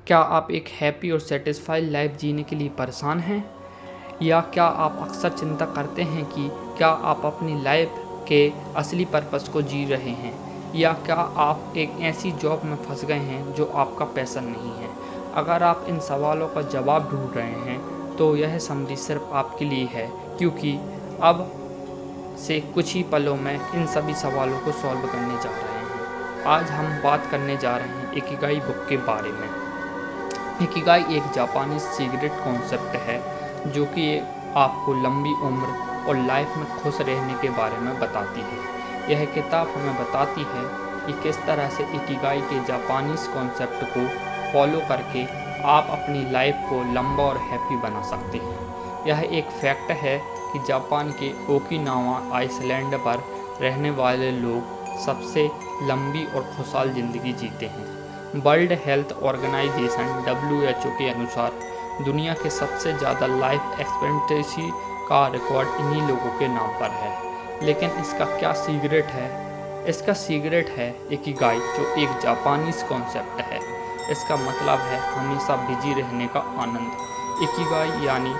क्या आप एक हैप्पी और सेटिस्फाइड लाइफ जीने के लिए परेशान हैं? या क्या आप अक्सर चिंता करते हैं कि क्या आप अपनी लाइफ के असली पर्पस को जी रहे हैं? या क्या आप एक ऐसी जॉब में फंस गए हैं जो आपका पैशन नहीं है? अगर आप इन सवालों का जवाब ढूंढ रहे हैं तो यह समरी सिर्फ आपके लिए है, क्योंकि अब से कुछ ही पलों में इन सभी सवालों को सॉल्व करने जा रहे हैं। आज हम बात करने जा रहे हैं इकिगाई बुक के बारे में। इकिगाई एक जापानी सीक्रेट कॉन्सेप्ट है जो कि आपको लंबी उम्र और लाइफ में खुश रहने के बारे में बताती है। यह किताब हमें बताती है कि किस तरह से इकिगाई के जापानीज कॉन्सेप्ट को फॉलो करके आप अपनी लाइफ को लंबा और हैप्पी बना सकते हैं। यह एक फैक्ट है कि जापान के ओकिनावा आइसलैंड पर रहने वाले लोग सबसे लंबी और खुशहाल ज़िंदगी जीते हैं। वर्ल्ड हेल्थ ऑर्गेनाइजेशन WHO के अनुसार दुनिया के सबसे ज़्यादा लाइफ एक्सपेक्टेंसी का रिकॉर्ड इन्हीं लोगों के नाम पर है। लेकिन इसका क्या सीक्रेट है? इसका सीक्रेट है इकिगाई, जो एक जापानीज कॉन्सेप्ट है। इसका मतलब है हमेशा बिजी रहने का आनंद। इकिगाई यानी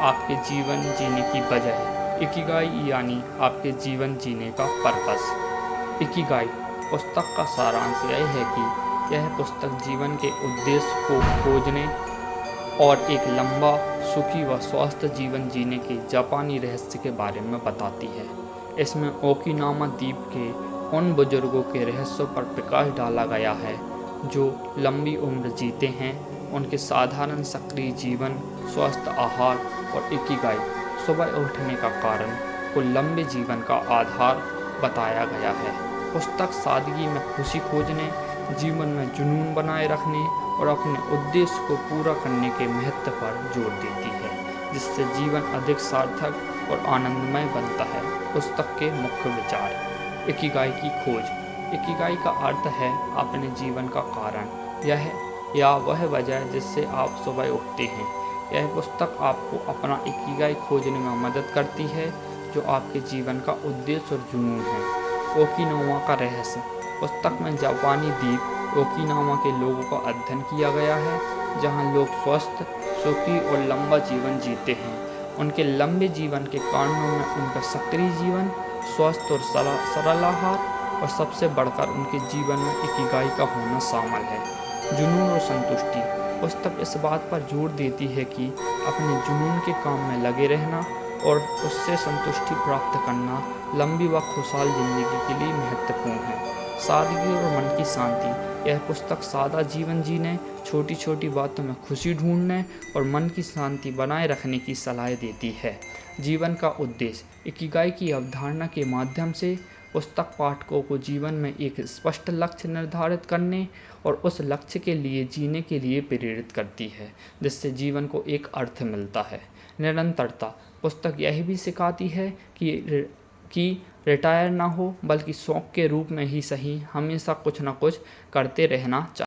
आपके जीवन जीने की वजह। इकिगाई यानी आपके जीवन जीने का पर्पस। इकिगाई पुस्तक का सारांश यह है कि यह पुस्तक जीवन के उद्देश्य को खोजने और एक लंबा, सुखी व स्वस्थ जीवन जीने के जापानी रहस्य के बारे में बताती है। इसमें ओकिनावा द्वीप के उन बुजुर्गों के रहस्यों पर प्रकाश डाला गया है जो लंबी उम्र जीते हैं, उनके साधारण सक्रिय जीवन, स्वस्थ आहार और इकिगाई सुबह उठने का कारण को लंबे जीवन का आधार बताया गया है। पुस्तक सादगी में खुशी खोजने, जीवन में जुनून बनाए रखने और अपने उद्देश्य को पूरा करने के महत्व पर जोर देती है, जिससे जीवन अधिक सार्थक और आनंदमय बनता है। पुस्तक के मुख्य विचार। इकिगाई की खोज। इकिगाई का अर्थ है अपने जीवन का कारण, यह या वह वजह जिससे आप सुबह उठते हैं। यह पुस्तक आपको अपना इकिगाई खोजने में मदद करती है, जो आपके जीवन का उद्देश्य और जुनून है। ओकिनावा का रहस्य। पुस्तक में जापानी द्वीप ओकिनावा के लोगों का अध्ययन किया गया है, जहां लोग स्वस्थ, सुखी और लंबा जीवन जीते हैं। उनके लंबे जीवन के कारणों में उनका सक्रिय जीवन, स्वस्थ और सरल आहार और सबसे बढ़कर उनके जीवन में इकिगाई का होना शामिल है। जुनून और संतुष्टि। पुस्तक इस बात पर जोर देती है कि अपने जुनून के काम में लगे रहना और उससे संतुष्टि प्राप्त करना लंबी व खुशहाल जिंदगी के लिए महत्वपूर्ण है। सादगी और मन की शांति। यह पुस्तक सादा जीवन जीने, छोटी छोटी बातों में खुशी ढूंढने और मन की शांति बनाए रखने की सलाह देती है। जीवन का उद्देश्य। इकिगाई की अवधारणा के माध्यम से पुस्तक पाठकों को जीवन में एक स्पष्ट लक्ष्य निर्धारित करने और उस लक्ष्य के लिए जीने के लिए प्रेरित करती है, जिससे जीवन को एक अर्थ मिलता है। निरंतरता। पुस्तक यह भी सिखाती है कि रिटायर ना हो, बल्कि शौक के रूप में ही सही हमेशा कुछ न कुछ करते रहना चाहिए।